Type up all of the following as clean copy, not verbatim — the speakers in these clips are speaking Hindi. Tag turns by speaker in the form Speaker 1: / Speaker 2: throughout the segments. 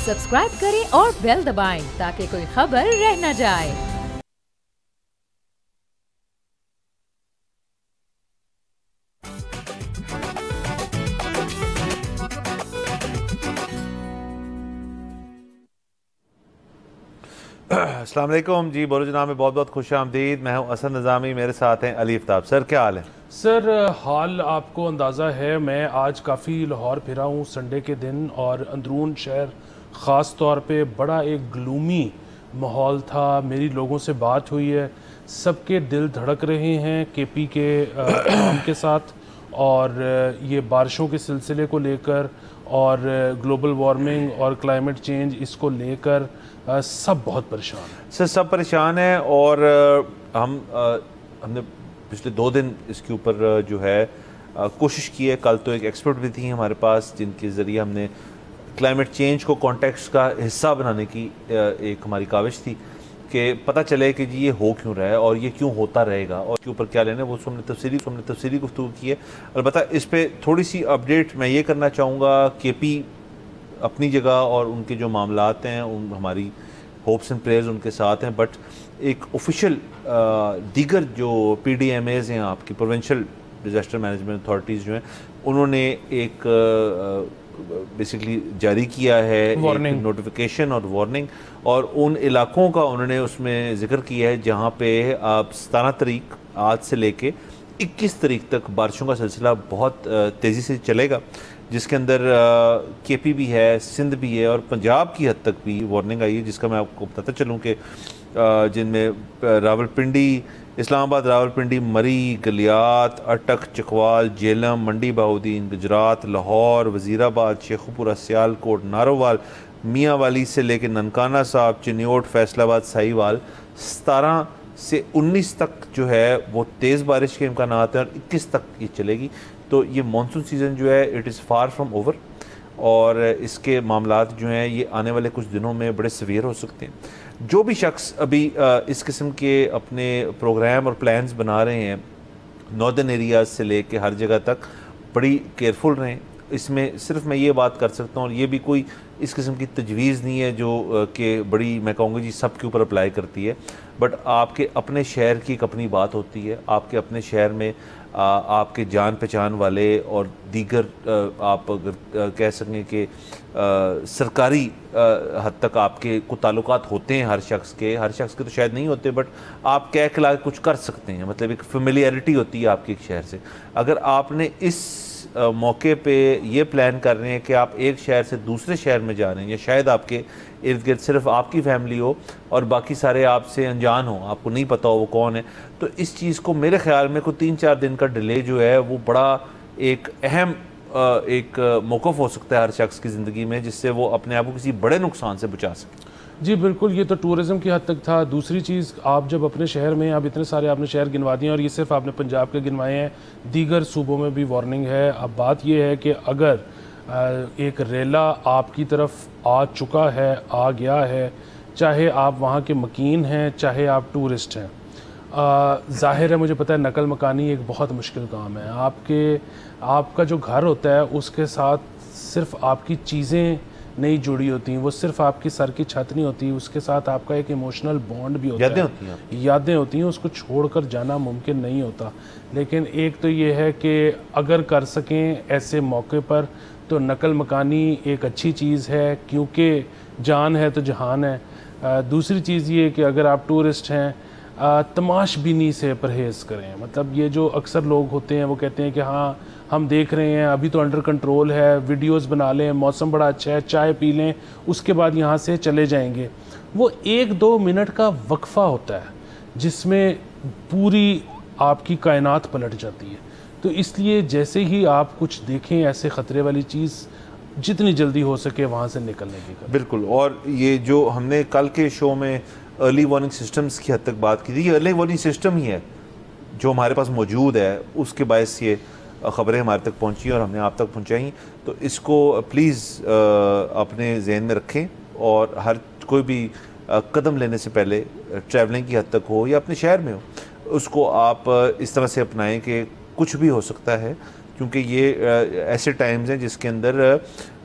Speaker 1: सब्सक्राइब करें और बेल दबाएं ताकि कोई खबर रह न जाए।
Speaker 2: अस्सलाम वालेकुम जी, बोलो जनाब में बहुत बहुत खुश आमदीद। मैं हूँ असद निज़ामी, मेरे साथ हैं अली आफ्ताब। सर क्या हाल है?
Speaker 3: सर हाल आपको अंदाज़ा है, मैं आज काफ़ी लाहौर फिरा हूँ संडे के दिन, और अंदरून शहर ख़ास तौर पे बड़ा एक ग्लूमी माहौल था। मेरी लोगों से बात हुई है, सबके दिल धड़क रहे हैं केपी के आवाम के साथ, और ये बारिशों के सिलसिले को लेकर और ग्लोबल वार्मिंग और क्लाइमेट चेंज इसको लेकर सब बहुत परेशान हैं।
Speaker 2: सर सब परेशान हैं, और हमने पिछले 2 दिन इसके ऊपर जो है कोशिश की है। कल तो एक एक्सपर्ट भी थी हमारे पास जिनके ज़रिए हमने क्लाइमेट चेंज को कॉन्टेक्स्ट का हिस्सा बनाने की एक हमारी काविश थी कि पता चले कि जी ये हो क्यों रहा है और ये क्यों होता रहेगा और इसके ऊपर क्या लेना है। वो हमने तफसीली गुफ्तगू की है। अलबत्ता इस पर थोड़ी सी अपडेट मैं ये करना चाहूँगा। केपी अपनी जगह और उनके जो मामलात हैं उन हमारी होप्स एंड प्रेयर्स उनके साथ हैं, बट एक ऑफिशियल दीगर जो PDMAs हैं, आपकी प्रोविंशियल डिज़ास्टर मैनेजमेंट अथॉरिटीज़ जो हैं, उन्होंने एक बेसिकली जारी किया है एक नोटिफिकेशन और वार्निंग, और उन इलाकों का उन्होंने उसमें ज़िक्र किया है जहाँ पे आप 17 तारीख आज से लेके 21 तारीख तक बारिशों का सिलसिला बहुत तेज़ी से चलेगा, जिसके अंदर केपी भी है, सिंध भी है और पंजाब की हद तक भी वार्निंग आई है, जिसका मैं आपको बताता चलूँ कि जिनमें रावलपिंडी, इस्लामाबाद, रावलपिंडी, मरी, गलियात, अटक, चकवाल, जेलम, मंडी बहाउद्दीन, गुजरात, लाहौर, वज़ीराबाद, शेखुपुरा, सियालकोट, नारोवाल, मियांवाली से लेकर ननकाना साहब, चिन्योट, फैसलाबाद, साहिवाल 17 से 19 तक जो है वो तेज़ बारिश के इम्कानात हैं और 21 तक ये चलेगी। तो ये मानसून सीज़न जो है it is far from over, और इसके मामलात जो हैं ये आने वाले कुछ दिनों में बड़े सीवियर हो सकते हैं। जो भी शख्स अभी इस किस्म के अपने प्रोग्राम और प्लान्स बना रहे हैं नॉर्दर्न एरियाज़ से लेके हर जगह तक, बड़ी केयरफुल रहें। इसमें सिर्फ मैं ये बात कर सकता हूँ, और ये भी कोई इस किस्म की तजवीज़ नहीं है जो कि बड़ी मैं कहूँगा जी सब के ऊपर अप्लाई करती है, बट आपके अपने शहर की एक अपनी बात होती है। आपके अपने शहर में आपके जान पहचान वाले और दीगर आप अगर कह सकें कि सरकारी हद तक आपके कुछ ताल्लुकात होते हैं हर शख्स के तो शायद नहीं होते, बट आप कह के ला कुछ कर सकते हैं। मतलब एक फेमिलियरिटी होती है आपके एक शहर से। अगर आपने इस मौके पे ये प्लान कर रहे हैं कि आप एक शहर से दूसरे शहर में जा रहे हैं, या शायद आपके इर्द गिर्द सिर्फ आपकी फैमिली हो और बाकी सारे आपसे अनजान हो, आपको नहीं पता हो वो कौन है, तो इस चीज़ को मेरे ख्याल में कोई 3-4 दिन का डिले जो है वो बड़ा एक अहम एक मौक़िफ़ हो सकता है हर शख्स की ज़िंदगी में, जिससे वो अपने आप को किसी बड़े नुकसान से बचा सके।
Speaker 3: जी बिल्कुल, ये तो टूरिज़म की हद तक था। दूसरी चीज़, आप जब अपने शहर में, अब इतने सारे आपने शहर गिनवा दिए और ये सिर्फ आपने पंजाब के गिनवाए हैं, दीगर सूबों में भी वार्निंग है। अब बात ये है कि अगर एक रेला आपकी तरफ आ चुका है, आ गया है, चाहे आप वहाँ के मकीन हैं चाहे आप टूरिस्ट हैं, ज़ाहिर है मुझे पता है नकल मकानी एक बहुत मुश्किल काम है। आपका जो घर होता है उसके साथ सिर्फ आपकी चीज़ें नहीं जुड़ी होती, वो सिर्फ आपकी सर की छत नहीं होती, उसके साथ आपका एक इमोशनल बॉन्ड भी होता है, यादें होती हैं, उसको छोड़कर जाना मुमकिन नहीं होता। लेकिन एक तो ये है कि अगर कर सकें ऐसे मौके पर तो नकल मकानी एक अच्छी चीज़ है, क्योंकि जान है तो जहान है। दूसरी चीज़ ये कि अगर आप टूरिस्ट हैं, तमाशबीनी से परहेज़ करें। मतलब ये जो अक्सर लोग होते हैं वो कहते हैं कि हाँ हम देख रहे हैं अभी तो अंडर कंट्रोल है, वीडियोस बना लें, मौसम बड़ा अच्छा है, चाय पी लें, उसके बाद यहाँ से चले जाएंगे। वो 1-2 मिनट का वक्फ़ा होता है जिसमें पूरी आपकी कायनात पलट जाती है। तो इसलिए जैसे ही आप कुछ देखें ऐसे ख़तरे वाली चीज़, जितनी जल्दी हो सके वहाँ से निकलने की करें।
Speaker 2: बिल्कुल। और ये जो हमने कल के शो में अर्ली वार्निंग सिस्टम्स की हद तक बात की थी, ये अर्ली वार्निंग सिस्टम ही है जो हमारे पास मौजूद है, उसके बायस ये ख़बरें हमारे तक पहुंची और हमने आप तक पहुंचाई। तो इसको प्लीज़ अपने जहन में रखें, और हर कोई भी कदम लेने से पहले, ट्रैवलिंग की हद तक हो या अपने शहर में हो, उसको आप इस तरह से अपनाएं कि कुछ भी हो सकता है, क्योंकि ये ऐसे टाइम्स हैं जिसके अंदर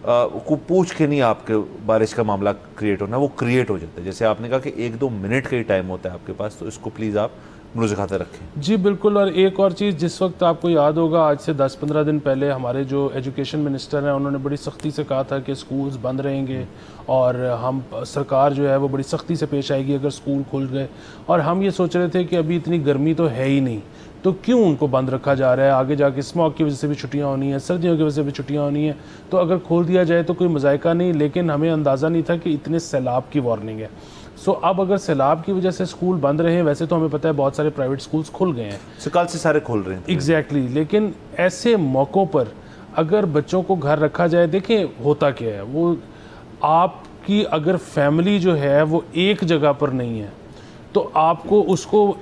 Speaker 2: को पूछ के नहीं आपके बारिश का मामला क्रिएट होना, वो क्रिएट हो जाता है। जैसे आपने कहा कि 1-2 मिनट का ही टाइम होता है आपके पास, तो इसको प्लीज़ आप मुझे खाता रखें।
Speaker 3: जी बिल्कुल। और एक और चीज़, जिस वक्त आपको याद होगा आज से 10-15 दिन पहले हमारे जो एजुकेशन मिनिस्टर हैं उन्होंने बड़ी सख्ती से कहा था कि स्कूल्स बंद रहेंगे और हम सरकार जो है वो बड़ी सख्ती से पेश आएगी अगर स्कूल खुल गए। और हम ये सोच रहे थे कि अभी इतनी गर्मी तो है ही नहीं, तो क्यों उनको बंद रखा जा रहा है, आगे जाके स्मॉग की वजह से भी छुट्टियां होनी है, सर्दियों की वजह से भी छुट्टियां होनी है, तो अगर खोल दिया जाए तो कोई मजायका नहीं। लेकिन हमें अंदाज़ा नहीं था कि इतने सैलाब की वार्निंग है। सो अब अगर सैलाब की वजह से स्कूल बंद रहे हैं, वैसे तो हमें पता है बहुत सारे प्राइवेट स्कूल्स खुल गए हैं,
Speaker 2: कल से सारे खुल रहे हैं।
Speaker 3: एग्जैक्टली। लेकिन ऐसे मौक़ों पर अगर बच्चों को घर रखा जाए, देखें होता क्या है, वो आपकी अगर फैमिली जो है वो एक जगह पर नहीं है तो आपको उसको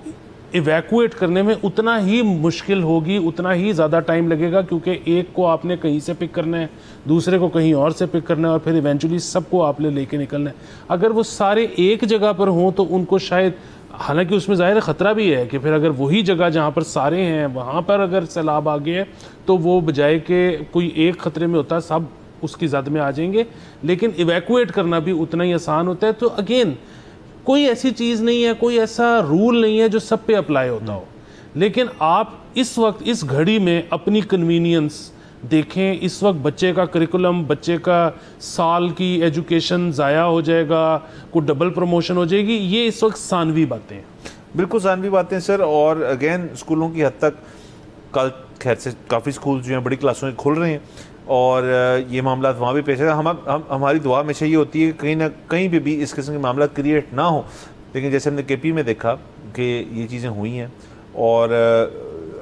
Speaker 3: इवैक्यूएट करने में उतना ही मुश्किल होगी, उतना ही ज़्यादा टाइम लगेगा, क्योंकि एक को आपने कहीं से पिक करना है, दूसरे को कहीं और से पिक करना है, और फिर इवेंचुअली सबको आपने लेके निकलना है। अगर वो सारे एक जगह पर हों तो उनको शायद, हालांकि उसमें ज़ाहिर ख़तरा भी है कि फिर अगर वही जगह जहाँ पर सारे हैं वहाँ पर अगर सैलाब आ गया तो वो बजाय के कोई एक ख़तरे में होता सब उसकी ज़द में आ जाएंगे। लेकिन इवैक्यूएट करना भी उतना ही आसान होता है। तो अगेन कोई ऐसी चीज़ नहीं है, कोई ऐसा रूल नहीं है जो सब पे अप्लाई होता हो, लेकिन आप इस वक्त इस घड़ी में अपनी कन्वीनियंस देखें। इस वक्त बच्चे का करिकुलम, बच्चे का साल की एजुकेशन ज़ाया हो जाएगा, कोई डबल प्रमोशन हो जाएगी, ये इस वक्त सानवी बातें हैं।
Speaker 2: बिल्कुल सानवी बातें सर। और अगेन स्कूलों की हद तक कल खैर से काफ़ी स्कूल जो हैं बड़ी क्लासों में खुल रहे हैं और ये मामला वहाँ भी पेश है। हमारी दुआ हमेशा ये होती है कि कहीं ना कहीं भी इस किस्म के मामला क्रिएट ना हो। लेकिन जैसे हमने केपी में देखा कि ये चीज़ें हुई हैं और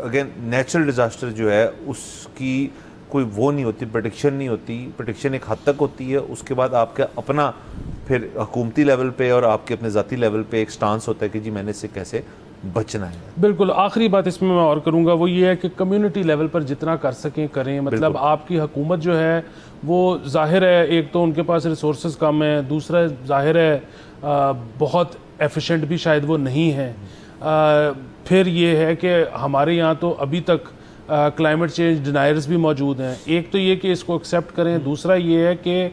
Speaker 2: अगेन नेचुरल डिज़ास्टर जो है उसकी कोई वो नहीं होती, प्रेडिक्शन नहीं होती। प्रेडिक्शन एक हद तक होती है, उसके बाद आपका अपना फिर हुकूमती लेवल पे और आपके अपने ज़ाती लेवल पे एक स्टांस होता है कि जी मैंने इससे कैसे बचना है।
Speaker 3: बिल्कुल। आखिरी बात इसमें मैं और करूंगा वो ये है कि कम्युनिटी लेवल पर जितना कर सकें करें। मतलब आपकी हुकूमत जो है वो ज़ाहिर है एक तो उनके पास रिसोर्सेज कम है, दूसरा ज़ाहिर है बहुत एफिशिएंट भी शायद वो नहीं है। फिर ये है कि हमारे यहाँ तो अभी तक क्लाइमेट चेंज डिनायर्स भी मौजूद हैं। एक तो ये कि इसको एक्सेप्ट करें, दूसरा ये है कि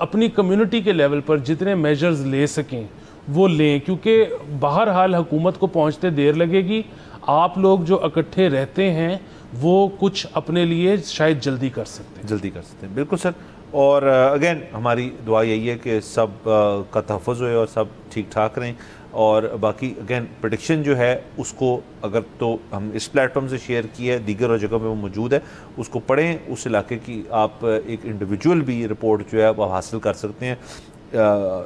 Speaker 3: अपनी कम्युनिटी के लेवल पर जितने मेजर्स ले सकें वो लें, क्योंकि बहरहाल हुकूमत को पहुंचते देर लगेगी। आप लोग जो इकट्ठे रहते हैं वो कुछ अपने लिए शायद जल्दी कर सकते हैं।
Speaker 2: बिल्कुल सर। और अगेन हमारी दुआ यही है कि सब का तहफ़्फ़ुज़ होए और सब ठीक ठाक रहें। और बाकी अगेन प्रेडिक्शन जो है उसको अगर तो हम इस प्लेटफॉर्म से शेयर किया है, दीगर जगह में वो मौजूद है, उसको पढ़ें। उस इलाके की आप एक इंडिविजुअल भी रिपोर्ट जो है वो हासिल कर सकते हैं।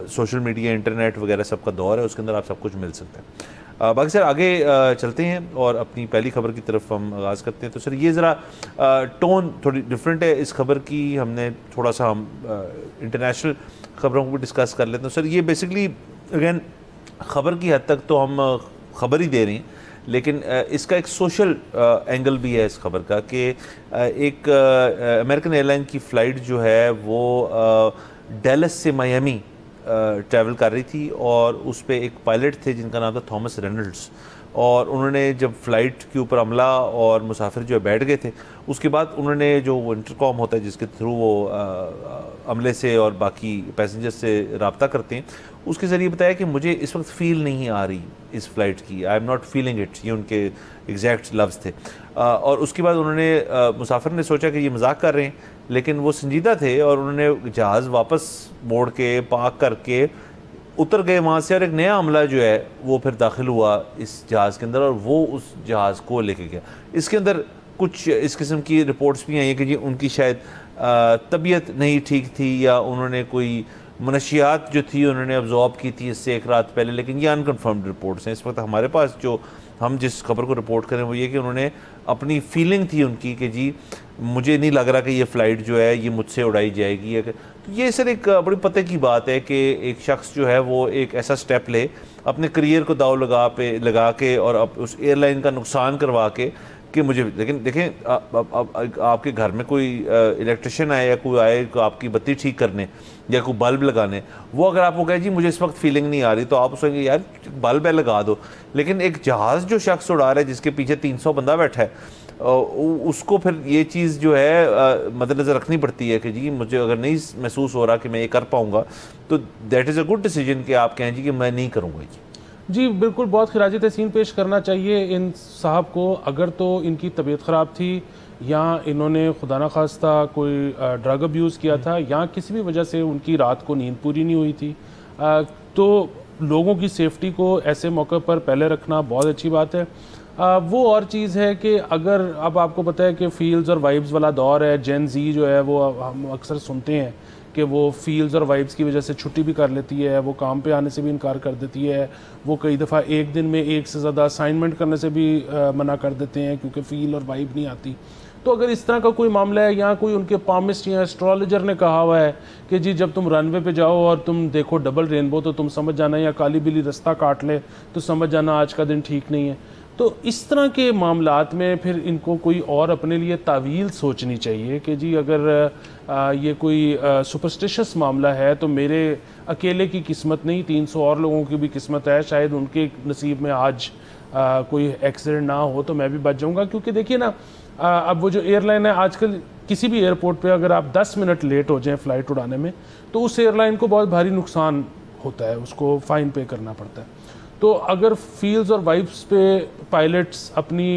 Speaker 2: सोशल मीडिया, इंटरनेट वगैरह सबका दौर है, उसके अंदर आप सब कुछ मिल सकता है। बाकी सर आगे चलते हैं और अपनी पहली खबर की तरफ हम आगाज़ करते हैं। तो सर ये ज़रा टोन थोड़ी डिफरेंट है इस खबर की, हमने थोड़ा सा हम इंटरनेशनल खबरों को भी डिस्कस कर लेते हैं। सर ये बेसिकली अगेन ख़बर की हद तक तो हम खबर ही दे रहे हैं, लेकिन इसका एक सोशल एंगल भी है इस खबर का कि एक अमेरिकन एयरलाइन की फ़्लाइट जो है वो डैलस से मायामी ट्रैवल कर रही थी और उस पर एक पायलट थे जिनका नाम था थॉमस रेनल्ड्स। और उन्होंने जब फ़्लाइट के ऊपर अमला और मुसाफिर जो बैठ गए थे, उसके बाद उन्होंने जो वो इंटरकॉम होता है जिसके थ्रू वो अमले से और बाकी पैसेंजर से रब्ता करते हैं, उसके ज़रिए बताया कि मुझे इस वक्त फ़ील नहीं आ रही इस फ़्लाइट की, I am not feeling it, ये उनके एग्जैक्ट लफ्ज़ थे। और उसके बाद उन्होंने मुसाफिर ने सोचा कि ये मजाक कर रहे हैं, लेकिन वो संजीदा थे और उन्होंने जहाज़ वापस मोड़ के पार्क करके उतर गए वहाँ से और एक नया अमला जो है वो फिर दाखिल हुआ इस जहाज़ के अंदर और वो उस जहाज़ को लेके गया। इसके अंदर कुछ इस किस्म की रिपोर्ट्स भी आई हैं कि जी उनकी शायद तबीयत नहीं ठीक थी या उन्होंने कोई मनशियात जो थी उन्होंने अब्जॉर्ब की थी इससे एक रात पहले, लेकिन ये अनकन्फर्म्ड रिपोर्ट्स हैं। इस वक्त हमारे पास जो हम जिस खबर को रिपोर्ट करें वो ये कि उन्होंने अपनी फीलिंग थी उनकी कि जी मुझे नहीं लग रहा कि ये फ़्लाइट जो है ये मुझसे उड़ाई जाएगी। तो ये सर एक बड़ी पते की बात है कि एक शख्स जो है वो एक ऐसा स्टेप ले अपने करियर को दाव लगा के और उस एयरलाइन का नुकसान करवा के कि मुझे, लेकिन देखें आपके घर में कोई इलेक्ट्रिशियन आए या कोई आए आपकी बत्ती ठीक करने या कोई बल्ब लगाने, वो अगर आपको कहे जी मुझे इस वक्त फीलिंग नहीं आ रही तो आप उसको यार बल्ब है लगा दो। लेकिन एक जहाज़ जो शख्स उड़ा रहा है जिसके पीछे 300 बंदा बैठा है उसको फिर ये चीज़ जो है मद्देनज़र रखनी पड़ती है कि जी मुझे अगर नहीं महसूस हो रहा कि मैं ये कर पाऊँगा तो that is a good decision कि आप कहें जी कि मैं नहीं करूँगा
Speaker 3: जी बिल्कुल, बहुत खिराजी तहसीन पेश करना चाहिए इन साहब को। अगर तो इनकी तबीयत ख़राब थी या इन्होंने खुदा न खास्ता कोई ड्रग अब्यूज़ किया था या किसी भी वजह से उनकी रात को नींद पूरी नहीं हुई थी, तो लोगों की सेफ्टी को ऐसे मौके पर पहले रखना बहुत अच्छी बात है। वो और चीज़ है कि अगर अब आपको पता है कि फील्स और वाइब्स वाला दौर है, जेन जी जो है वो हम अक्सर सुनते हैं कि वो फील्स और वाइब्स की वजह से छुट्टी भी कर लेती है, वो काम पे आने से भी इनकार कर देती है, वो कई दफ़ा एक दिन में एक से ज़्यादा असाइनमेंट करने से भी मना कर देते हैं क्योंकि फ़ील और वाइब नहीं आती। तो अगर इस तरह का कोई मामला है या कोई उनके पामिस्ट या एस्ट्रोलॉजर ने कहा हुआ है कि जी जब तुम रनवे पे जाओ और तुम देखो डबल रेनबो तो तुम समझ जाना, या काली बिल्ली रास्ता काट ले तो समझ जाना आज का दिन ठीक नहीं है, तो इस तरह के मामलात में फिर इनको कोई और अपने लिए तावील सोचनी चाहिए कि जी अगर ये कोई सुपरस्टिशियस मामला है तो मेरे अकेले की किस्मत नहीं, 300 और लोगों की भी किस्मत है, शायद उनके नसीब में आज कोई एक्सीडेंट ना हो तो मैं भी बच जाऊंगा। क्योंकि देखिए ना, अब वो जो एयरलाइन है आजकल किसी भी एयरपोर्ट पे अगर आप 10 मिनट लेट हो जाएं फ़्लाइट उड़ाने में तो उस एयरलाइन को बहुत भारी नुकसान होता है, उसको फ़ाइन पे करना पड़ता है। तो अगर फील्ड्स और वाइब्स पे पायलट्स अपनी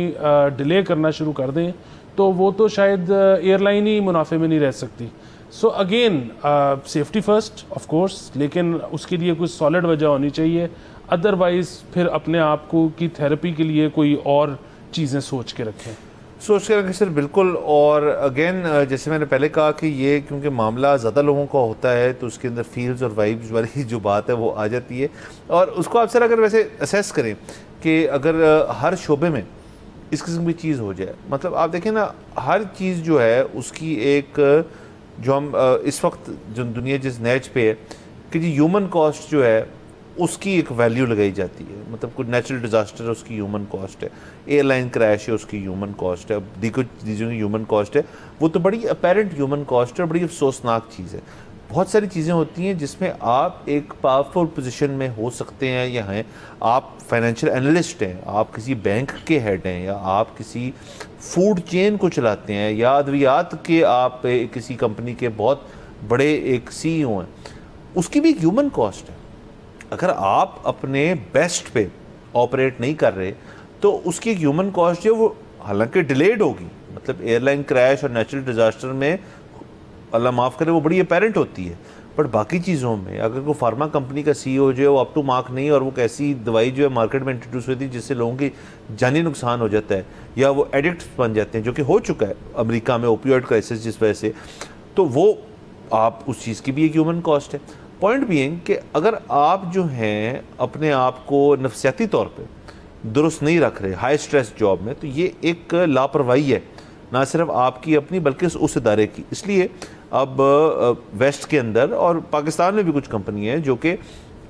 Speaker 3: डिले करना शुरू कर दें तो वो तो शायद एयरलाइन ही मुनाफे में नहीं रह सकती। So again safety first of course, लेकिन उसके लिए कुछ सॉलिड वजह होनी चाहिए, अदरवाइज़ फिर अपने आप को की थेरेपी के लिए कोई और चीज़ें सोच के रखें।
Speaker 2: सोच के रखें सर, बिल्कुल। और अगेन जैसे मैंने पहले कहा कि ये क्योंकि मामला ज़्यादा लोगों का होता है तो उसके अंदर फील्स और वाइब्स वाली जो बात है वो आ जाती है। और उसको आप सर अगर वैसे असेस करें कि अगर हर शोबे में इस किस्म की चीज़ हो जाए, मतलब आप देखें ना, हर चीज़ जो है उसकी एक जो हम इस वक्त जो दुनिया जिस नैच पे है कि जी ह्यूमन कॉस्ट जो है उसकी एक वैल्यू लगाई जाती है। मतलब कोई नेचुरल डिज़ास्टर है उसकी ह्यूमन कॉस्ट है, एयरलाइन क्रैश है उसकी ह्यूमन कॉस्ट है, दीगर चीज़ों की ह्यूमन कॉस्ट है, वो तो बड़ी अपेरेंट ह्यूमन कॉस्ट है और बड़ी अफसोसनाक चीज़ है। बहुत सारी चीज़ें होती हैं जिसमें आप एक पावरफुल पोजीशन में हो सकते हैं या हैं, आप फाइनेंशियल एनालिस्ट हैं, आप किसी बैंक के हेड हैं, या आप किसी फूड चेन को चलाते हैं, या अद्वियात के आप किसी कंपनी के बहुत बड़े एक CEO हैं, उसकी भी एक ह्यूमन कॉस्ट है। अगर आप अपने बेस्ट पे ऑपरेट नहीं कर रहे तो उसकी एक ह्यूमन कॉस्ट जो वो हालांकि डिलेड होगी, मतलब एयरलाइन क्रैश और नेचुरल डिज़ास्टर में अल्लाह माफ़ करे वो बड़ी अपेरेंट होती है, बट बाकी चीज़ों में अगर कोई फार्मा कंपनी का CEO जो है वो अप टू मार्क नहीं और वो कैसी दवाई जो है मार्केट में इंट्रोड्यूस हुई थी जिससे लोगों की जानी नुकसान हो जाता है या वो एडिक्ट बन जाते हैं, जो कि हो चुका है अमेरिका में ओपियोइड क्राइसिस जिस वजह से, तो वो आप उस चीज़ की भी एक ह्यूमन कॉस्ट है। पॉइंट बीइंग कि अगर आप जो हैं अपने आप को नफसियाती तौर पे दुरुस्त नहीं रख रहे हाई स्ट्रेस जॉब में, तो ये एक लापरवाही है, ना सिर्फ आपकी अपनी बल्कि उस इदारे की। इसलिए अब वेस्ट के अंदर और पाकिस्तान में भी कुछ कंपनी है जो कि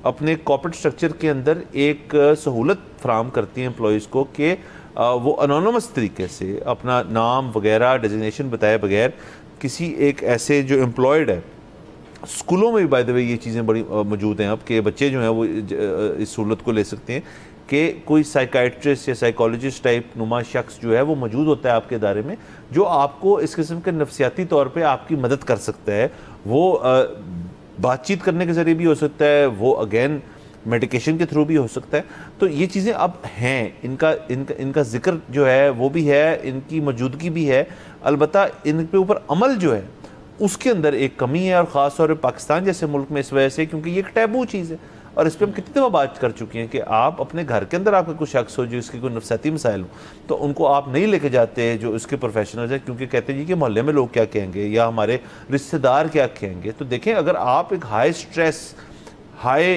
Speaker 2: अपने कॉर्पोरेट स्ट्रक्चर के अंदर एक सहूलत फराहम करती हैं एम्प्लॉयज़ को कि वो अनोनमस तरीके से अपना नाम वगैरह डेजिग्नेशन बताए बगैर किसी एक ऐसे जो एम्प्लॉयड है, स्कूलों में भी बाय द वे ये चीज़ें बड़ी मौजूद हैं अब के बच्चे जो हैं वो इस सहूलत को ले सकते हैं कि कोई साइकाइट्रिस्ट या साइकोलॉजिस्ट टाइप नुमा शख्स जो है वो मौजूद होता है आपके इदारे में, जो आपको इस किस्म के नफसियाती तौर पे आपकी मदद कर सकता है। वो बातचीत करने के ज़रिए भी हो सकता है, वो अगेन मेडिकेशन के थ्रू भी हो सकता है। तो ये चीज़ें अब हैं, इनका जिक्र जो है वो भी है, इनकी मौजूदगी भी है, अलबत्ता इन पे ऊपर अमल जो है उसके अंदर एक कमी है, और ख़ास तौर पर पाकिस्तान जैसे मुल्क में इस वजह से, क्योंकि ये एक टैबू चीज़ है। और इस पर हम कितनी दफ़ा बात कर चुके हैं कि आप अपने घर के अंदर आपका कोई शख्स हो जिसके कोई नफसियाती मसाइल हो तो उनको आप नहीं लेके जाते जो उसके प्रोफेशनल्स हैं, क्योंकि कहते हैं कि मोहल्ले में लोग क्या कहेंगे या हमारे रिश्तेदार क्या कहेंगे। तो देखें, अगर आप एक high stress high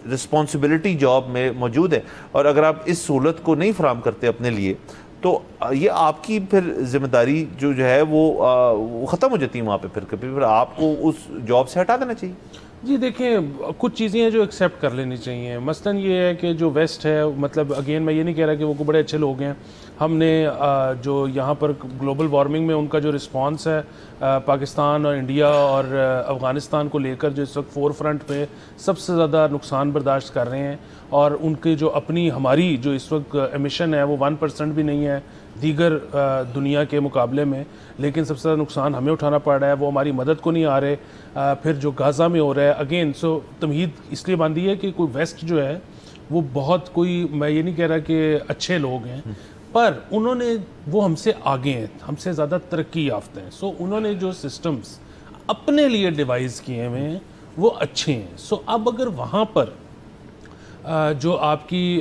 Speaker 2: responsibility job में मौजूद है और अगर आप इस सहूलत को नहीं फराहम करते अपने लिए, तो ये आपकी फिर जिम्मेदारी जो है वो ख़त्म हो जाती है वहाँ पे, फिर आपको उस जॉब से हटा देना चाहिए।
Speaker 3: जी देखें, कुछ चीज़ें हैं जो एक्सेप्ट कर लेनी चाहिए। मसलन ये है कि जो वेस्ट है, मतलब अगेन मैं ये नहीं कह रहा कि वो बड़े अच्छे लोग हैं, हमने जो यहाँ पर ग्लोबल वार्मिंग में उनका जो रिस्पांस है पाकिस्तान और इंडिया और अफ़गानिस्तान को लेकर जो इस वक्त फोर फ्रंट पे सबसे ज़्यादा नुकसान बर्दाश्त कर रहे हैं, और उनकी जो अपनी हमारी जो इस वक्त एमिशन है वो 1% भी नहीं है दीगर दुनिया के मुकाबले में, लेकिन सबसे ज़्यादा नुकसान हमें उठाना पड़ रहा है, वो हमारी मदद को नहीं आ रहे। फिर जो गाज़ा में हो रहा है अगेन, सो तमहीद इसलिए बांधी है कि कोई वेस्ट जो है वो बहुत, कोई मैं ये नहीं कह रहा कि अच्छे लोग हैं, पर उन्होंने, वो हमसे आगे हैं, हमसे ज़्यादा तरक्की याफ्ता हैं। सो उन्होंने जो सिस्टम्स अपने लिए डिवाइस किए हुए हैं वो अच्छे हैं। सो अब अगर वहाँ पर जो आपकी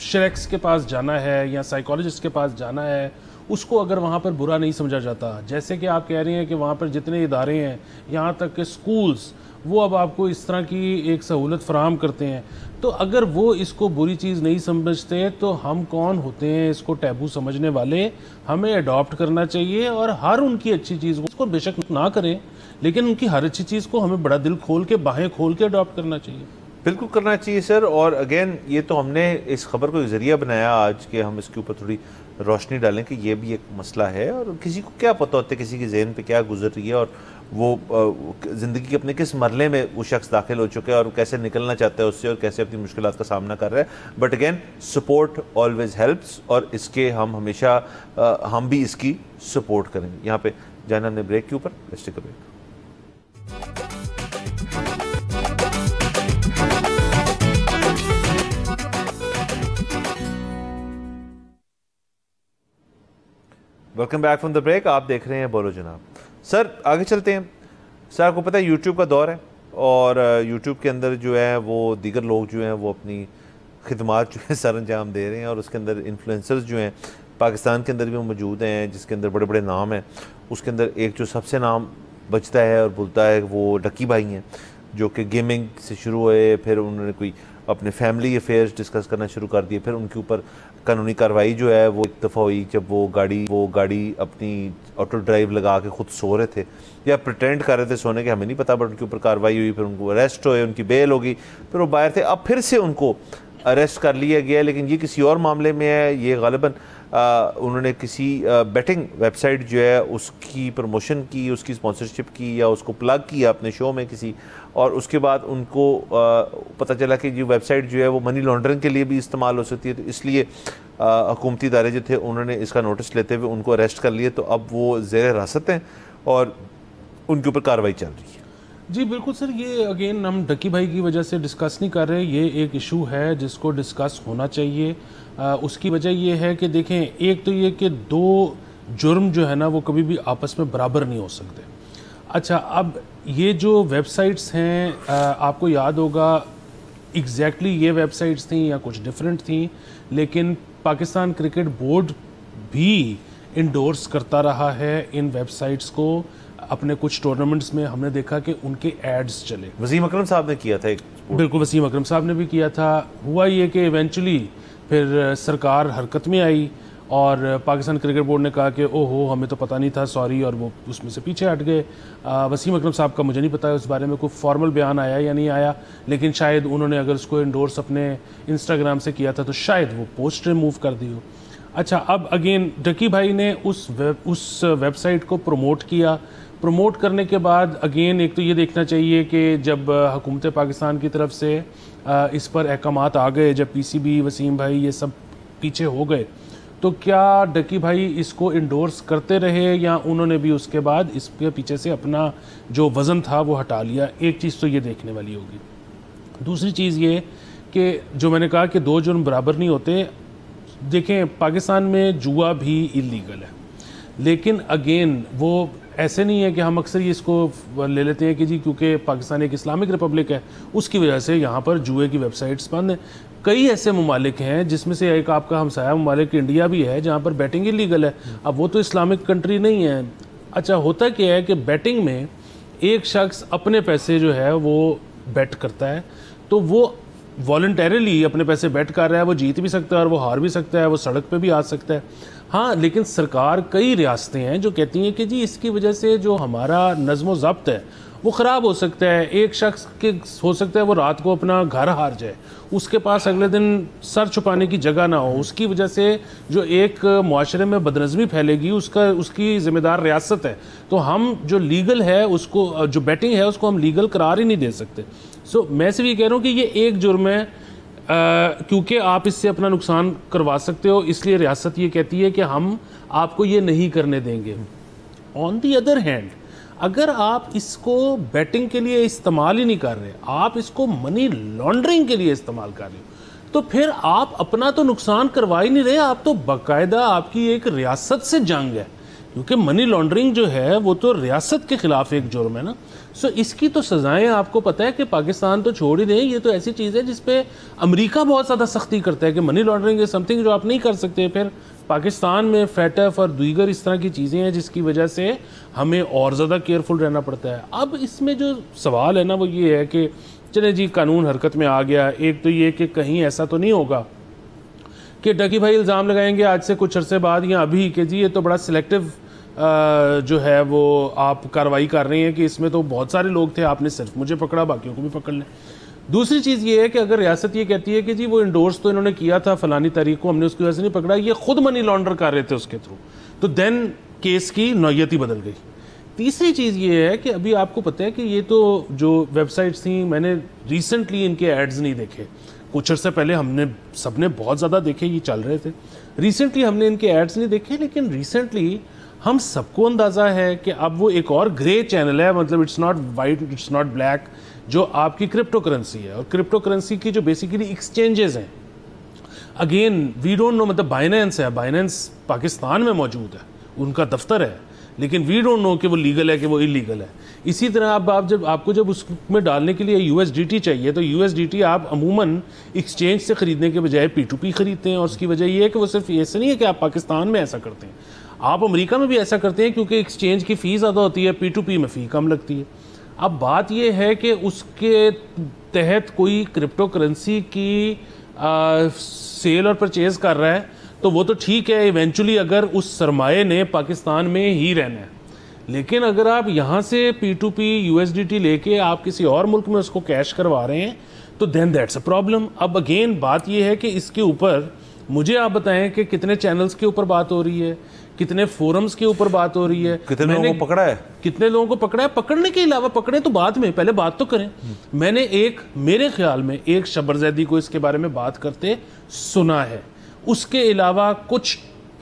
Speaker 3: श्रेक्स के पास जाना है या साइकोलॉजिस्ट के पास जाना है, उसको अगर वहाँ पर बुरा नहीं समझा जाता, जैसे कि आप कह रही हैं कि वहाँ पर जितने इदारे हैं, यहाँ तक के स्कूल्स, वो अब आपको इस तरह की एक सहूलत फराहम करते हैं, तो अगर वो इसको बुरी चीज़ नहीं समझते तो हम कौन होते हैं इसको टैबू समझने वाले? हमें अडॉप्ट करना चाहिए और हर उनकी अच्छी चीज़ को बेशक ना करें, लेकिन उनकी हर अच्छी चीज़ को हमें बड़ा दिल खोल के, बाहें खोल के अडॉप्ट करना चाहिए।
Speaker 2: बिल्कुल करना चाहिए सर। और अगेन ये तो हमने इस खबर को ज़रिया बनाया आज कि हम इसके ऊपर थोड़ी रोशनी डालें कि ये भी एक मसला है, और किसी को क्या पता होता है किसी के जहन पे क्या गुजर रही है, और वो ज़िंदगी के अपने किस मरले में वो शख्स दाखिल हो चुका है और कैसे निकलना चाहता है उससे और कैसे अपनी मुश्किलात का सामना कर रहा है। But again support always helps, और इसके हम हमेशा हम भी इसकी सपोर्ट करेंगे। यहाँ पे जाना हमने ब्रेक के ऊपर, let's take a break. Welcome back from the break. आप देख रहे हैं बोलो जनाब। सर आगे चलते हैं। सर आपको पता है यूट्यूब का दौर है, और यूट्यूब के अंदर जो है वो दीगर लोग जो हैं वो अपनी खिदमात जो है सर अंजाम दे रहे हैं, और उसके अंदर इन्फ्लुएंसर्स जो हैं पाकिस्तान के अंदर भी मौजूद हैं, जिसके अंदर बड़े बड़े नाम हैं। उसके अंदर एक जो सबसे नाम बचता है और बोलता है वो डक्की भाई हैं, जो कि गेमिंग से शुरू हुए, फिर उन्होंने कोई अपने फैमिली अफेयर्स डिस्कस करना शुरू कर दिए, फिर उनके ऊपर कानूनी कार्रवाई जो है वो एक दफ़ा हुई जब वो गाड़ी अपनी ऑटो ड्राइव लगा के खुद सो रहे थे या प्रिटेंड कर रहे थे सोने के, हमें नहीं पता, बट उनके ऊपर कार्रवाई हुई, फिर उनको अरेस्ट हुए, उनकी बेल होगी, फिर वो बाहर थे, अब फिर से उनको अरेस्ट कर लिया गया। लेकिन ये किसी और मामले में है। ये गालिबन उन्होंने किसी बेटिंग वेबसाइट जो है उसकी प्रमोशन की, उसकी स्पॉन्सरशिप की, या उसको प्लग किया अपने शो में किसी, और उसके बाद उनको पता चला कि ये वेबसाइट जो है वो मनी लॉन्ड्रिंग के लिए भी इस्तेमाल हो सकती है, तो इसलिए हुकूमती इदारे जो थे उन्होंने इसका नोटिस लेते हुए उनको अरेस्ट कर लिए। तो अब वो ज़ेर हिरासत हैं और उनके ऊपर कार्रवाई चल रही है।
Speaker 3: जी बिल्कुल सर, ये अगेन हम डक्की भाई की वजह से डिस्कस नहीं कर रहे, ये एक इशू है जिसको डिस्कस होना चाहिए। उसकी वजह ये है कि देखें, एक तो ये कि दो जुर्म जो है ना वो कभी भी आपस में बराबर नहीं हो सकते। अच्छा, अब ये जो वेबसाइट्स हैं, आपको याद होगा एग्जैक्टली ये वेबसाइट्स थी या कुछ डिफरेंट थी, लेकिन पाकिस्तान क्रिकेट बोर्ड भी इंडोर्स करता रहा है इन वेबसाइट्स को। अपने कुछ टूर्नामेंट्स में हमने देखा कि उनके एड्स चले।
Speaker 2: वसीम अकरम साहब ने किया था एक,
Speaker 3: बिल्कुल वसीम अकरम साहब ने भी किया था। हुआ ये कि इवेंचुअली फिर सरकार हरकत में आई और पाकिस्तान क्रिकेट बोर्ड ने कहा कि ओहो हमें तो पता नहीं था, सॉरी, और वो उसमें से पीछे हट गए। वसीम अकरम साहब का मुझे नहीं पता उस बारे में कोई फॉर्मल बयान आया या नहीं आया, लेकिन शायद उन्होंने अगर उसको इंडोर्स अपने इंस्टाग्राम से किया था तो शायद वो पोस्ट रिमूव कर दी हो। अच्छा, अब अगेन डक्की भाई ने उस वेबसाइट को प्रमोट किया। प्रमोट करने के बाद अगेन एक तो ये देखना चाहिए कि जब हुकूमत पाकिस्तान की तरफ से इस पर अहकामात आ गए, जब पीसीबी, वसीम भाई ये सब पीछे हो गए, तो क्या डक्की भाई इसको इंडोर्स करते रहे या उन्होंने भी उसके बाद इसके पीछे से अपना जो वज़न था वो हटा लिया? एक चीज़ तो ये देखने वाली होगी। दूसरी चीज़ ये कि जो मैंने कहा कि दो जुर्म बराबर नहीं होते। देखें, पाकिस्तान में जुआ भी इलीगल है, लेकिन अगेन वो ऐसे नहीं है कि हम अक्सर ये इसको ले लेते हैं कि जी क्योंकि पाकिस्तान एक इस्लामिक रिपब्लिक है उसकी वजह से यहाँ पर जुए की वेबसाइट्स बंद हैं। कई ऐसे ममालिक हैं जिसमें से एक आपका हमसाया ममालिक इंडिया भी है जहाँ पर बैटिंग इलीगल है। अब वो तो इस्लामिक कंट्री नहीं है। अच्छा, होता क्या है कि बैटिंग में एक शख्स अपने पैसे जो है वो बेट करता है, तो वो वॉलंटरीली अपने पैसे बेट कर रहा है, वो जीत भी सकता है और वो हार भी सकता है, वो सड़क पे भी आ सकता है। हाँ, लेकिन सरकार, कई रियासतें हैं जो कहती हैं कि जी इसकी वजह से जो हमारा नज़्म ज़ब्त है वो ख़राब हो सकता है। एक शख्स के हो सकता है वो रात को अपना घर हार जाए, उसके पास अगले दिन सर छुपाने की जगह ना हो, उसकी वजह से जो एक मुआशरे में बदनज़मी फैलेगी उसकी ज़िम्मेदार रियासत है। तो हम जो लीगल है उसको, जो बैटिंग है उसको हम लीगल करार ही नहीं दे सकते। सो मैं सिर्फ ये कह रहा हूँ कि ये एक जुर्म है। क्योंकि आप इससे अपना नुकसान करवा सकते हो, इसलिए रियासत ये कहती है कि हम आपको ये नहीं करने देंगे। ऑन दी अदर हैंड, अगर आप इसको बेटिंग के लिए इस्तेमाल ही नहीं कर रहे, आप इसको मनी लॉन्ड्रिंग के लिए इस्तेमाल कर रहे हो, तो फिर आप अपना तो नुकसान करवा ही नहीं रहे, आप तो बाकायदा आपकी एक रियासत से जंग है, क्योंकि मनी लॉन्ड्रिंग जो है वो तो रियासत के खिलाफ एक जुर्म है ना। सो इसकी तो सज़ाएं आपको पता है कि पाकिस्तान तो छोड़ ही दें, ये तो ऐसी चीज़ है जिसपे अमेरिका बहुत ज़्यादा सख्ती करता है कि मनी लॉन्ड्रिंग इज समथिंग जो आप नहीं कर सकते। फिर पाकिस्तान में फैटफ और दीगर इस तरह की चीज़ें हैं जिसकी वजह से हमें और ज़्यादा केयरफुल रहना पड़ता है। अब इसमें जो सवाल है ना वो ये है कि चले जी कानून हरकत में आ गया, एक तो ये कि कहीं ऐसा तो नहीं होगा कि डकी भाई इल्ज़ाम लगाएंगे आज से कुछ अरसे बाद या अभी कि जी ये तो बड़ा सिलेक्टिव जो है वो आप कार्रवाई कर रहे हैं कि इसमें तो बहुत सारे लोग थे, आपने सिर्फ मुझे पकड़ा, बाकियों को भी पकड़ लें। दूसरी चीज़ ये है कि अगर रियासत ये कहती है कि जी वो इंडोर्स तो इन्होंने किया था फलानी तारीख को, हमने उसकी वजह से नहीं पकड़ा, ये खुद मनी लॉन्डर कर रहे थे उसके थ्रू, तो देन केस की नौयत ही बदल गई। तीसरी चीज़ ये है कि अभी आपको पता है कि ये तो जो वेबसाइट्स थी, मैंने रिसेंटली इनके एड्स नहीं देखे, कुछ अर्से पहले हमने सबने बहुत ज़्यादा देखे, ये चल रहे थे। रिसेंटली हमने इनके एड्स नहीं देखे, लेकिन रिसेंटली हम सबको अंदाज़ा है कि अब वो एक और ग्रे चैनल है, मतलब it's not white, it's not black, जो आपकी क्रिप्टो करेंसी है। और क्रिप्टो करेंसी की जो बेसिकली एक्सचेंजेस हैं, अगेन वी डोंट नो, मतलब बाइनेंस है, बाइनेंस पाकिस्तान में मौजूद है, उनका दफ्तर है, लेकिन वी डोंट नो कि वो लीगल है कि वो इलीगल है। इसी तरह अब आप जब आपको जब उसमें डालने के लिए USDT चाहिए, तो USDT आप अमूमन एक्सचेंज से ख़रीदने के बजाय P2P ख़रीदते हैं, और उसकी वजह ये है कि वो सिर्फ ऐसे नहीं है कि आप पाकिस्तान में ऐसा करते हैं, आप अमेरिका में भी ऐसा करते हैं, क्योंकि एक्सचेंज की फ़ी ज़्यादा होती है, P2P में फ़ी कम लगती है। अब बात यह है कि उसके तहत कोई क्रिप्टो करेंसी की सेल और परचेज़ कर रहा है, तो वो तो ठीक है इवेंचुअली, अगर उस सरमाए ने पाकिस्तान में ही रहना है। लेकिन अगर आप यहाँ से P2P USDT लेके आप किसी और मुल्क में उसको कैश करवा रहे हैं, तो देन दैट्स अ प्रॉब्लम। अब अगेन बात यह है कि इसके ऊपर मुझे आप बताएं कि कितने चैनल्स के ऊपर बात हो रही है, कितने फोरम्स के ऊपर बात हो रही है,
Speaker 2: कितने लोगों को पकड़ा है,
Speaker 3: कितने लोगों को पकड़ा है। पकड़ने के अलावा, पकड़े तो बाद में, पहले बात तो करें। मैंने मेरे ख्याल में एक शबर जैदी को इसके बारे में बात करते सुना है, उसके अलावा कुछ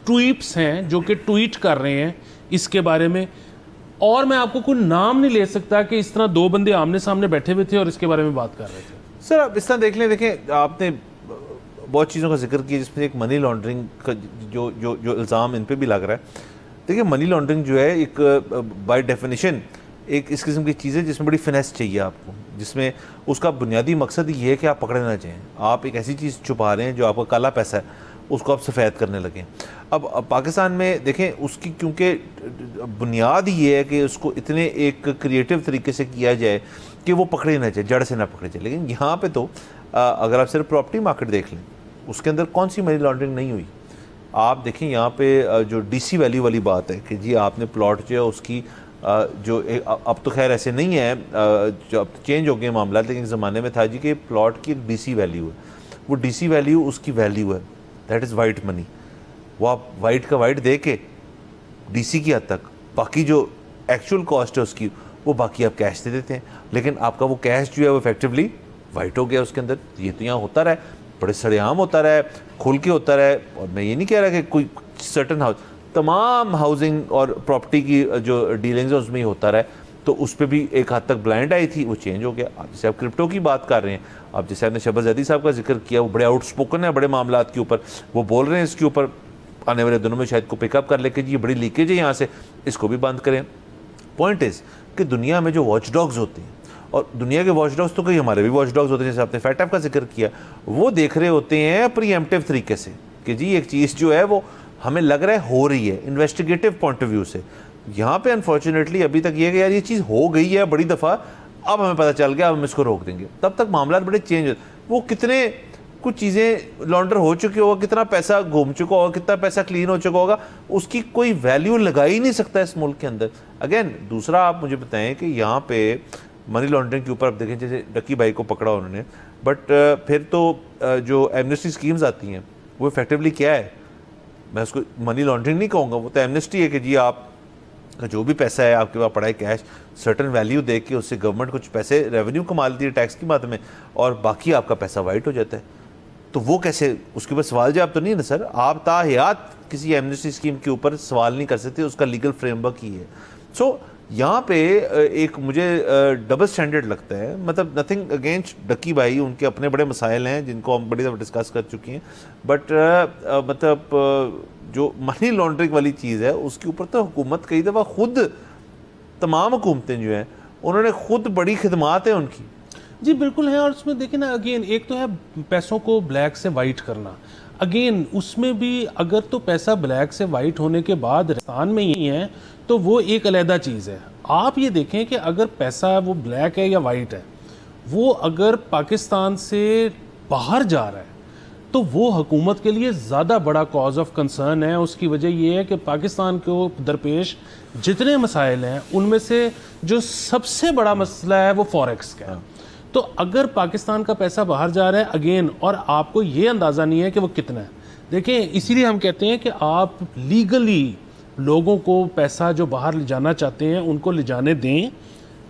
Speaker 3: ट्वीट्स हैं जो कि ट्वीट कर रहे हैं इसके बारे में, और मैं आपको कोई नाम नहीं ले सकता कि इस तरह दो बंदे आमने सामने बैठे हुए थे और इसके बारे में बात कर रहे थे।
Speaker 2: सर आप इस तरह देख लें, देखें आपने बहुत चीज़ों का जिक्र किया जिसमें एक मनी लॉन्ड्रिंग का जो जो जो इल्ज़ाम इन पे भी लग रहा है। देखिए मनी लॉन्ड्रिंग जो है एक बाय डेफिनेशन एक इस किस्म की चीज़ है जिसमें बड़ी फिनेस चाहिए आपको, जिसमें उसका बुनियादी मकसद ये है कि आप पकड़े ना जाएँ। आप एक ऐसी चीज़ छुपा रहे हैं जो आपका काला पैसा है, उसको आप सफ़ेद करने लगें। अब पाकिस्तान में देखें उसकी क्योंकि बुनियाद ये है कि उसको इतने एक क्रिएटिव तरीके से किया जाए कि वो पकड़े ना जाए, जड़ से ना पकड़े जाए। लेकिन यहाँ पे तो अगर आप सिर्फ प्रॉपर्टी मार्केट देख लें, उसके अंदर कौन सी मनी लॉन्ड्रिंग नहीं हुई। आप देखें यहाँ पे जो DC वैल्यू वाली बात है कि जी आपने प्लॉट जो है उसकी जो अब तो खैर ऐसे नहीं है, जो अब चेंज हो गए मामला, लेकिन ज़माने में था जी कि प्लॉट की एक DC वैल्यू है, वो DC वैल्यू उसकी वैल्यू है, दैट इज़ वाइट मनी। वो आप वाइट का वाइट दे के DC की हद तक, बाकी जो एक्चुअल कॉस्ट है उसकी वो बाकी आप कैश दे देते हैं, लेकिन आपका वो कैश जो है वो इफेक्टिवली वाइट हो गया उसके अंदर। ये तो यहाँ होता रहा है, बड़े सरेआम होता रहा है, खुल के होता रहा है। और मैं ये नहीं कह रहा कि कोई सर्टन हाउस, तमाम हाउसिंग और प्रॉपर्टी की जो डीलिंग्स है उसमें ही होता रहा है, तो उस पर भी एक हद तक ब्लाइंड आई थी, वो चेंज हो गया। आप जैसे आप क्रिप्टो की बात कर रहे हैं, अब जैसे आपने शहबाज जैदी साहब का जिक्र किया, वो बड़े आउटस्पोकन है बड़े मामला के ऊपर, वो बोल रहे हैं इसके ऊपर आने वाले दिनों में शायद को पिकअप कर लेके जी ये बड़ी लीकेज है यहाँ से, इसको भी बंद करें। पॉइंट इज़ कि दुनिया में जो वॉच डॉग्स होते हैं, और दुनिया के वॉच डॉग्स तो कई हमारे भी वॉच डॉग्स होते हैं, जैसे आपने फैटअप का जिक्र किया, वो देख रहे होते हैं प्रीएम्प्टिव तरीके से कि जी एक चीज़ जो है वो हमें लग रहा है हो रही है, इन्वेस्टिगेटिव पॉइंट ऑफ व्यू से। यहाँ पे अनफॉर्चुनेटली अभी तक ये कि यार ये चीज़ हो गई है बड़ी दफ़ा, अब हमें पता चल गया, अब हम इसको रोक देंगे, तब तक मामला बड़े चेंज होते। वो कितने कुछ चीज़ें लॉन्डर हो चुकी होगा, कितना पैसा घूम चुका होगा, कितना पैसा क्लीन हो चुका होगा, उसकी कोई वैल्यू लगा ही नहीं सकता इस मुल्क के अंदर। अगेन दूसरा आप मुझे बताएं कि यहाँ पे मनी लॉन्ड्रिंग के ऊपर आप देखें, जैसे डकी भाई को पकड़ा उन्होंने, बट फिर तो जो एमनेस्टी स्कीम्स आती हैं वो इफेक्टिवली क्या है, मैं उसको मनी लॉन्ड्रिंग नहीं कहूँगा, वो तो एमनेस्टी है कि जी आप जो भी पैसा है आपके पास पड़ा है कैश, सर्टन वैल्यू दे के उससे गवर्नमेंट कुछ पैसे रेवेन्यू कमा लेती है टैक्स की बात में, और बाकी आपका पैसा वाइट हो जाता है। तो वो कैसे, उसके ऊपर सवाल जवाब तो नहीं है ना सर। आप ताहयात किसी एमनेस्टी स्कीम के ऊपर सवाल नहीं कर सकते, उसका लीगल फ्रेमवर्क ही है। सो यहाँ पे एक मुझे डबल स्टैंडर्ड लगता है। मतलब नथिंग अगेंस्ट डक्की भाई, उनके अपने बड़े मसाइल हैं जिनको हम बड़ी दफ़ा डिस्कस कर चुके हैं, बट मतलब जो मनी लॉन्ड्रिंग वाली चीज़ है उसके ऊपर तो हुकूमत कई दफ़ा खुद, तमाम हुकूमतें जो हैं उन्होंने खुद बड़ी खिदमात हैं उनकी।
Speaker 3: जी बिल्कुल है। और उसमें देखिए ना, अगेन एक तो है पैसों को ब्लैक से वाइट करना, अगेन उसमें भी अगर तो पैसा ब्लैक से वाइट होने के बाद राजस्थान में ही है तो वो एक अलहदा चीज़ है। आप ये देखें कि अगर पैसा वो ब्लैक है या वाइट है, वो अगर पाकिस्तान से बाहर जा रहा है तो वो हुकूमत के लिए ज़्यादा बड़ा कॉज ऑफ कंसर्न है। उसकी वजह ये है कि पाकिस्तान को दरपेश जितने मसाइल हैं उनमें से जो सबसे बड़ा मसला है वो फॉरेक्स का है। तो अगर पाकिस्तान का पैसा बाहर जा रहा है अगेन, और आपको ये अंदाज़ा नहीं है कि वो कितना है, देखें इसीलिए हम कहते हैं कि आप लीगली लोगों को पैसा जो बाहर ले जाना चाहते हैं उनको ले जाने दें,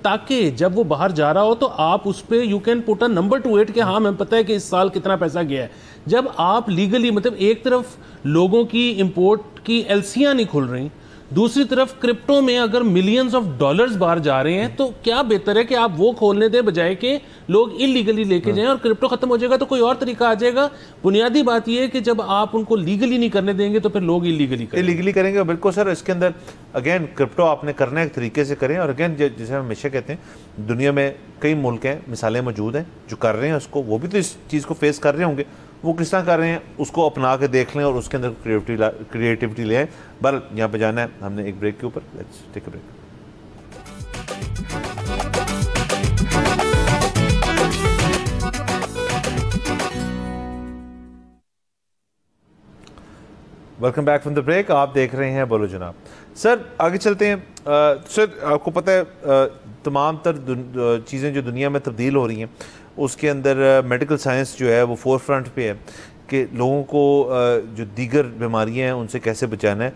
Speaker 3: ताकि जब वो बाहर जा रहा हो तो आप उस पर you can put a number two it कि हाँ हमें पता है कि इस साल कितना पैसा गया है। जब आप लीगली, मतलब एक तरफ लोगों की इंपोर्ट की एलसियाँ नहीं खुल रही, दूसरी तरफ क्रिप्टो में अगर मिलियंस ऑफ डॉलर्स बाहर जा रहे हैं, तो क्या बेहतर है कि आप वो खोलने दें बजाय कि लोग इलीगली लेके जाएं और क्रिप्टो खत्म हो जाएगा तो कोई और तरीका आ जाएगा। बुनियादी बात यह है कि जब आप उनको लीगली नहीं करने देंगे तो फिर लोग इलीगली
Speaker 2: करेंगे। बिल्कुल सर, इसके अंदर अगेन क्रिप्टो आपने करना एक तरीके से करें। और अगेन जैसे हम हमेशा कहते हैं, दुनिया में कई मुल्क हैं, मिसालें मौजूद हैं जो कर रहे हैं उसको, वो भी तो इस चीज़ को फेस कर रहे होंगे, वो किस तरह कर रहे हैं उसको अपना के देख लें और उसके अंदर क्रिएटिविटी ले आए। पर यहाँ पे जाना है हमने एक ब्रेक के ऊपर, let's take a break. Welcome back from the break. आप देख रहे हैं बोलो जनाब। सर आगे चलते हैं। सर आपको पता है तमाम तर चीज़ें जो दुनिया में तब्दील हो रही हैं उसके अंदर मेडिकल साइंस जो है वो फोर फ्रंट पे है कि लोगों को जो दीगर बीमारियां हैं उनसे कैसे बचाना है।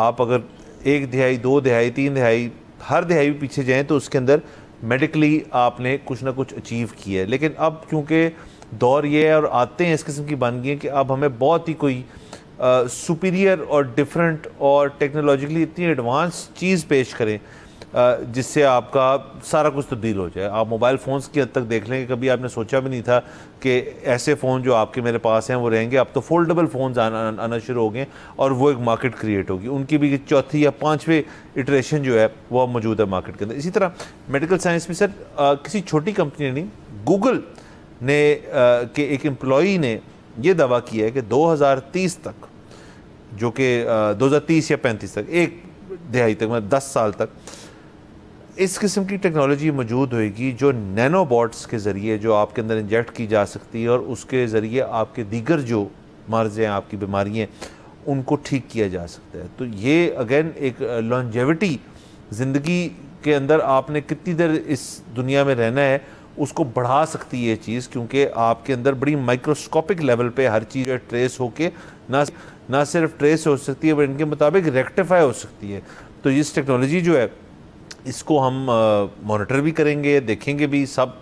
Speaker 2: आप अगर 1 दिहाई 2 दिहाई 3 दिहाई हर दिहाई भी पीछे जाएं तो उसके अंदर मेडिकली आपने कुछ ना कुछ अचीव किया है। लेकिन अब क्योंकि दौर ये है और आते हैं इस किस्म की बन गई हैं कि अब हमें बहुत ही कोई सुपीरियर और डिफरेंट और टेक्नोलॉजिकली इतनी एडवांस चीज़ पेश करें जिससे आपका सारा कुछ तब्दील हो जाए। आप मोबाइल फ़ोन्स की हद तक देख लें कि कभी आपने सोचा भी नहीं था कि ऐसे फ़ोन जो आपके मेरे पास हैं वो रहेंगे। अब तो फोल्डेबल फ़ोन्स आना शुरू हो गए और वो एक मार्केट क्रिएट होगी। उनकी भी चौथी या 5वें इटरेशन जो है वो अब मौजूद है मार्केट के अंदर। इसी तरह मेडिकल साइंस में सर किसी छोटी कंपनी ने, गूगल ने के एक एम्प्लॉई ने यह दावा किया है कि 2030 तक, जो कि 2030 या 35 तक, एक दिहाई तक, मतलब 10 साल तक इस किस्म की टेक्नोलॉजी मौजूद होएगी जो नैनोबॉट्स के ज़रिए जो आपके अंदर इंजेक्ट की जा सकती है और उसके ज़रिए आपके दीगर जो मर्ज़ हैं, आपकी बीमारियाँ, उनको ठीक किया जा सकता है। तो ये अगेन एक लॉन्जेविटी, ज़िंदगी के अंदर आपने कितनी देर इस दुनिया में रहना है उसको बढ़ा सकती है ये चीज़, क्योंकि आपके अंदर बड़ी माइक्रोस्कोपिक लेवल पे हर चीज़ ट्रेस होके ना सिर्फ ट्रेस हो सकती है बल्कि इनके मुताबिक रेक्टिफाई हो सकती है। तो इस टेक्नोलॉजी जो है इसको हम मॉनिटर भी करेंगे, देखेंगे भी सब।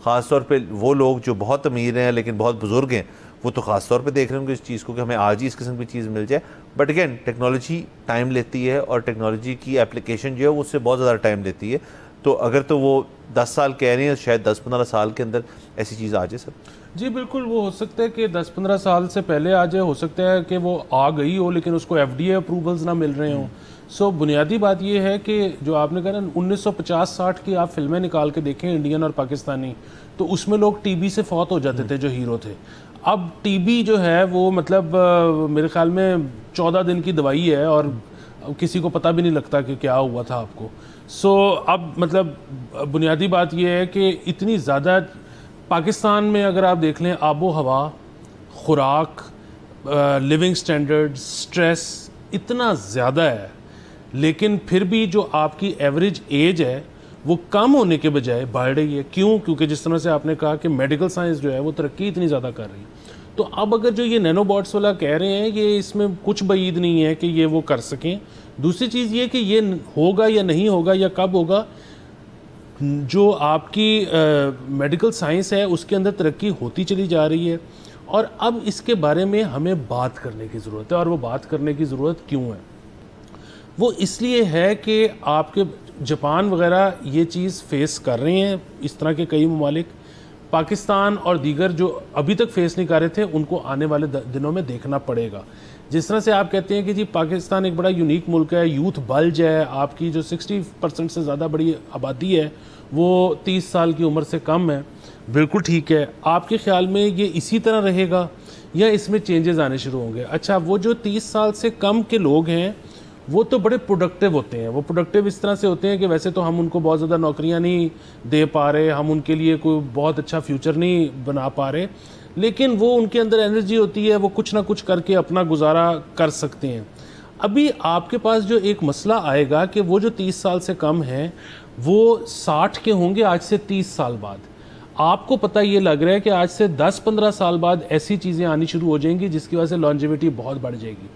Speaker 2: ख़ास तौर पे वो लोग जो बहुत अमीर हैं लेकिन बहुत बुज़ुर्ग हैं वो तो ख़ास तौर पे देख रहे होंगे इस चीज़ को कि हमें आज ही इस किस्म की चीज़ मिल जाए। बट अगेन टेक्नोलॉजी टाइम लेती है और टेक्नोलॉजी की एप्लीकेशन जो है उससे बहुत ज़्यादा टाइम लेती है। तो अगर तो वो 10 साल कह रहे हैं, शायद 10-15 साल के अंदर ऐसी चीज़ आ जाए सर।
Speaker 3: जी बिल्कुल, वो हो सकता है कि 10-15 साल से पहले आ जाए, हो सकता है कि वो आ गई हो लेकिन उसको FDA अप्रूवल्स ना मिल रहे हों। सो बुनियादी बात ये है कि जो आपने कहा ना 1950-60 की आप फिल्में निकाल के देखें इंडियन और पाकिस्तानी, तो उसमें लोग टीबी से फौत हो जाते थे जो हीरो थे। अब टीबी जो है वो मतलब मेरे ख्याल में 14 दिन की दवाई है और किसी को पता भी नहीं लगता कि क्या हुआ था आपको। सो अब मतलब बुनियादी बात यह है कि इतनी ज़्यादा पाकिस्तान में अगर आप देख लें, आबो हवा, खुराक, लिविंग स्टैंडर्ड, स्ट्रेस इतना ज़्यादा है, लेकिन फिर भी जो आपकी एवरेज एज है वो कम होने के बजाय बढ़ रही है। क्यों? क्योंकि जिस तरह से आपने कहा कि मेडिकल साइंस जो है वो तरक्की इतनी ज़्यादा कर रही है। तो अब अगर जो ये नैनोबॉट्स वाला कह रहे हैं ये इसमें कुछ बईद नहीं है कि ये वो कर सकें। दूसरी चीज़ ये कि ये होगा या नहीं होगा या कब होगा, जो आपकी मेडिकल साइंस है उसके अंदर तरक्की होती चली जा रही है और अब इसके बारे में हमें बात करने की ज़रूरत है। और वो बात करने की ज़रूरत क्यों है? वो इसलिए है कि आपके जापान वगैरह ये चीज़ फेस कर रहे हैं, इस तरह के कई ममालिक, पाकिस्तान और दीगर जो अभी तक फेस नहीं कर रहे थे उनको आने वाले दिनों में देखना पड़ेगा। जिस तरह से आप कहते हैं कि जी पाकिस्तान एक बड़ा यूनिक मुल्क है, यूथ बल्ज है, आपकी जो 60% से ज़्यादा बड़ी आबादी है वो 30 साल की उम्र से कम है, बिल्कुल ठीक है। आपके ख्याल में ये इसी तरह रहेगा या इसमें चेंजेस आने शुरू होंगे? अच्छा, वो जो 30 साल से कम के लोग हैं वो तो बड़े प्रोडक्टिव होते हैं। वो प्रोडक्टिव इस तरह से होते हैं कि वैसे तो हम उनको बहुत ज़्यादा नौकरियां नहीं दे पा रहे, हम उनके लिए कोई बहुत अच्छा फ्यूचर नहीं बना पा रहे, लेकिन वो उनके अंदर एनर्जी होती है, वो कुछ ना कुछ करके अपना गुजारा कर सकते हैं। अभी आपके पास जो एक मसला आएगा कि वो जो 30 साल से कम हैं वो 60 के होंगे आज से 30 साल बाद। आपको पता ये लग रहा है कि आज से 10-15 साल बाद ऐसी चीज़ें आनी शुरू हो जाएंगी जिसकी वजह से लॉन्जेविटी बहुत बढ़ जाएगी।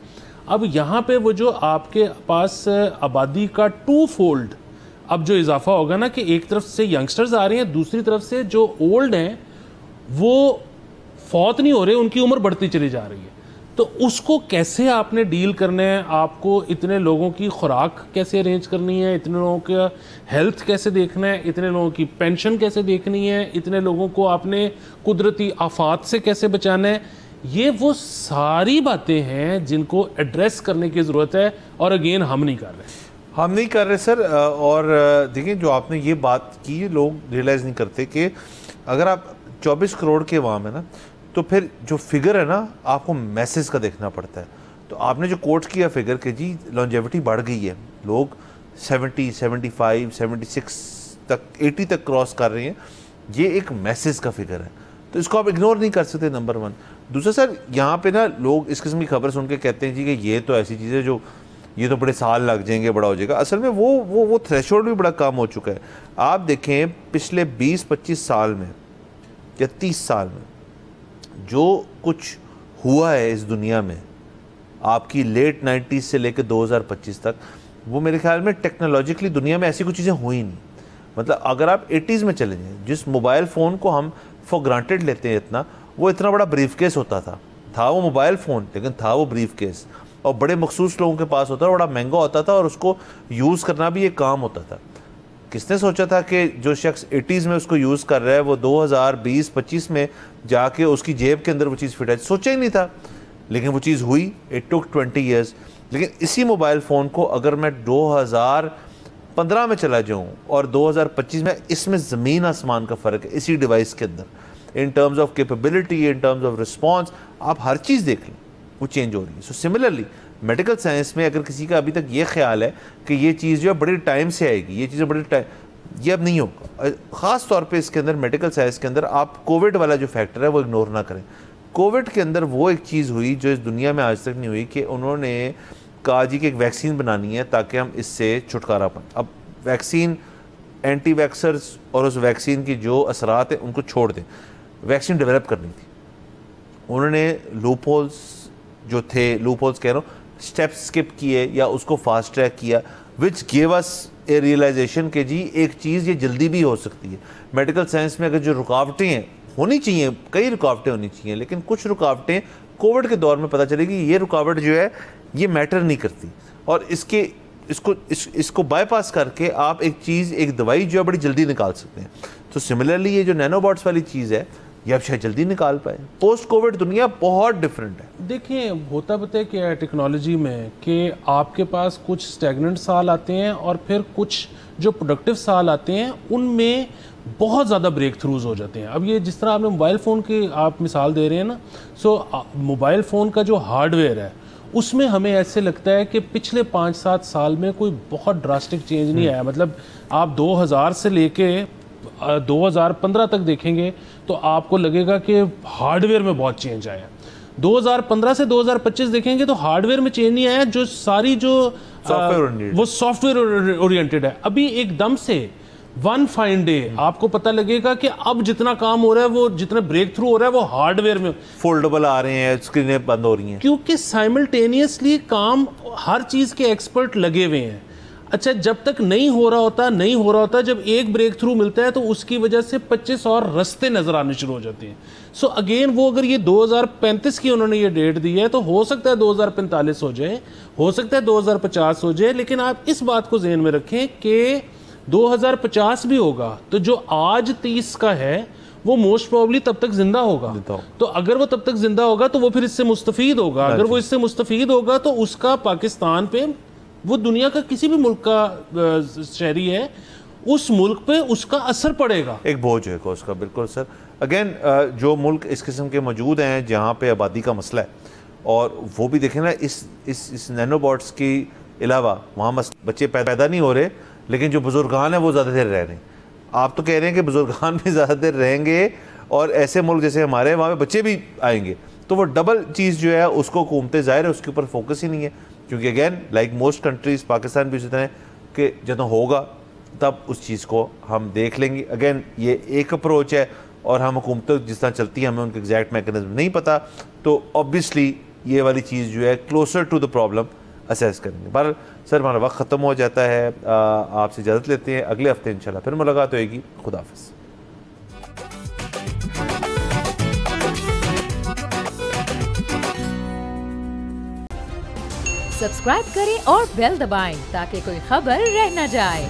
Speaker 3: अब यहाँ पे वो जो आपके पास आबादी का 2 फोल्ड अब जो इजाफा होगा ना, कि एक तरफ से यंगस्टर्स आ रहे हैं, दूसरी तरफ से जो ओल्ड हैं वो फौत नहीं हो रहे, उनकी उम्र बढ़ती चली जा रही है। तो उसको कैसे आपने डील करना है? आपको इतने लोगों की खुराक कैसे अरेंज करनी है, इतने लोगों का हेल्थ कैसे देखना है, इतने लोगों की पेंशन कैसे देखनी है, इतने लोगों को आपने कुदरती आफात से कैसे बचाना है, ये वो सारी बातें हैं जिनको एड्रेस करने की ज़रूरत है। और अगेन हम नहीं कर रहे
Speaker 2: सर। और देखिए, जो आपने ये बात की, लोग रियलाइज़ नहीं करते कि अगर आप 24 करोड़ के अवाम है ना, तो फिर जो फिगर है ना, आपको मैसेज का देखना पड़ता है। तो आपने जो कोट किया फिगर कि जी लॉन्जेविटी बढ़ गई है, लोग 70, 75, 76 तक, 80 तक क्रॉस कर रहे हैं, ये एक मैसेज का फिगर है, तो इसको आप इग्नोर नहीं कर सकते, नंबर 1। दूसरा सर, यहाँ पे ना लोग इस किस्म की खबर सुन के कहते हैं जी कि ये तो ऐसी चीज़ है जो ये तो बड़े साल लग जाएंगे, बड़ा हो जाएगा। असल में वो थ्रेशोल्ड भी बड़ा कम हो चुका है। आप देखें पिछले 20-25 साल में या 30 साल में जो कुछ हुआ है इस दुनिया में, आपकी लेट 90s से लेकर 2025 तक, वो मेरे ख्याल में टेक्नोलॉजिकली दुनिया में ऐसी कुछ चीज़ें हुई नहीं। मतलब अगर आप 80s में चले जाएँ, जिस मोबाइल फ़ोन को हम फॉर ग्रांटेड लेते हैं इतना, वो इतना बड़ा ब्रीफ केस होता था वो मोबाइल फ़ोन, लेकिन था वो ब्रीफ केस, और बड़े मखसूस लोगों के पास होता था, बड़ा महंगा होता था, और उसको यूज़ करना भी एक काम होता था। किसने सोचा था कि जो शख्स 80s में उसको यूज़ कर रहा है वो 2020-25 में जाके उसकी जेब के अंदर वो चीज़ फिट है? सोचा ही नहीं था, लेकिन वो चीज़ हुई। It took 20 years. लेकिन इसी मोबाइल फ़ोन को अगर मैं 2015 में चला जाऊँ और 2025 में, इसमें ज़मीन आसमान का फ़र्क है इसी डिवाइस के अंदर, in terms of capability, in terms of response, आप हर चीज़ देख लें, वो चेंज हो रही है। सो सिमिलरली मेडिकल साइंस में अगर किसी का अभी तक ये ख्याल है कि ये चीज़ जो है बड़े टाइम से आएगी, ये चीज़ें बड़े टाइम, ये अब नहीं होगा। ख़ास तौर पे इसके अंदर मेडिकल साइंस के अंदर आप कोविड वाला जो फैक्टर है वो इग्नोर ना करें। कोविड के अंदर वो एक चीज़ हुई जो इस दुनिया में आज तक नहीं हुई, कि उन्होंने कहा जी कि एक वैक्सीन बनानी है ताकि हम इससे छुटकारा पाएँ। अब वैक्सीन, एंटी वैक्सर्स और उस वैक्सीन की जो असरात हैं उनको छोड़ दें, वैक्सीन डेवलप करनी थी। उन्होंने लूपहोल्स जो थे, लूपहोल्स कह रहा हूँ, स्टेप्स स्किप किए या उसको फास्ट ट्रैक किया, which gave us A realisation कि जी एक चीज़ ये जल्दी भी हो सकती है। मेडिकल साइंस में अगर जो रुकावटें हैं होनी चाहिए, कई रुकावटें होनी चाहिए, लेकिन कुछ रुकावटें कोविड के दौर में पता चलेगी ये रुकावट जो है ये मैटर नहीं करती, और इसको बाईपास करके आप एक चीज़, एक दवाई जो है बड़ी जल्दी निकाल सकते हैं। तो सिमिलरली ये जो नैनोबॉट्स वाली चीज़ है ये अब शायद जल्दी निकाल पाए। पोस्ट कोविड दुनिया बहुत डिफरेंट है।
Speaker 3: देखिए, होता पता है क्या है टेक्नोलॉजी में, कि आपके पास कुछ स्टैग्नेंट साल आते हैं और फिर कुछ जो प्रोडक्टिव साल आते हैं उनमें बहुत ज़्यादा ब्रेक थ्रूज हो जाते हैं। अब ये जिस तरह आपने मोबाइल फ़ोन की आप मिसाल दे रहे हैं ना, सो मोबाइल फ़ोन का जो हार्डवेयर है उसमें हमें ऐसे लगता है कि पिछले 5-7 साल में कोई बहुत ड्रास्टिक चेंज नहीं आया। मतलब आप 2000 से लेके 2015 तक देखेंगे तो आपको लगेगा कि हार्डवेयर में बहुत चेंज आया। 2015 से 2025 देखेंगे तो हार्डवेयर में चेंज नहीं आया, जो सारी जो वो सॉफ्टवेयर ओरिएंटेड है। अभी एकदम से वन फाइन डे आपको पता लगेगा कि अब जितना काम हो रहा है, वो जितना ब्रेक थ्रू हो रहा है वो हार्डवेयर में,
Speaker 2: फोल्डेबल आ रहे हैं, स्क्रीनें बंद हो रही हैं,
Speaker 3: क्योंकि साइमल्टेनियसली काम, हर चीज़ के एक्सपर्ट लगे हुए हैं। अच्छा, जब तक नहीं हो रहा होता, जब एक ब्रेक थ्रू मिलता है तो उसकी वजह से 25 और रास्ते नजर आने शुरू हो जाते हैं। सो अगेन वो अगर ये 2035 की उन्होंने ये डेट दी है तो हो सकता है 2045 हो जाए, हो सकता है 2050 हो जाए, लेकिन आप इस बात को ज़हन में रखें कि 2050 भी होगा तो जो आज 30 का है वो मोस्ट प्रोबेबली तब तक जिंदा होगा। तो अगर वो तब तक जिंदा होगा तो वो फिर इससे मुस्तफीद होगा। अगर वो इससे मुस्तफीद होगा तो उसका पाकिस्तान पे, वो दुनिया का किसी भी मुल्क का शहरी है, उस मुल्क पे उसका असर पड़ेगा, एक
Speaker 2: बोझ है उसका। बिल्कुल सर। अगेन जो मुल्क इस किस्म के मौजूद हैं जहाँ पे आबादी का मसला है, और वो भी देखें ना इस नैनोबॉट्स के अलावा वहाँ बच्चे पैदा नहीं हो रहे, लेकिन जो बुजुर्गान है वो ज़्यादा देर रह रहे हैं। आप तो कह रहे हैं कि बुजुर्गान भी ज़्यादा देर रहेंगे और ऐसे मुल्क जैसे हमारे वहाँ पे बच्चे भी आएंगे, तो वो डबल चीज़ जो है उसको हुकूमतें ज़ाहिर है उसके ऊपर फोकस ही नहीं है। क्योंकि again like most countries, Pakistan भी इसी तरह कि जब होगा तब उस चीज़ को हम देख लेंगे। अगेन ये एक अप्रोच है और हम हुकूमतें जिस तरह चलती हैं हमें उनके एग्जैक्ट मैकेनिज्म नहीं पता, तो ऑब्वियसली ये वाली चीज़ जो है closer to the problem assess करेंगे। पर सर हमारा वक्त ख़त्म हो जाता है, आपसे इजाज़त लेते हैं, अगले हफ्ते इंशाल्लाह फिर मुलाकात होएगी। खुदा हाफ़िज़।
Speaker 1: सब्सक्राइब करें और बेल दबाएं ताकि कोई खबर रह न जाए।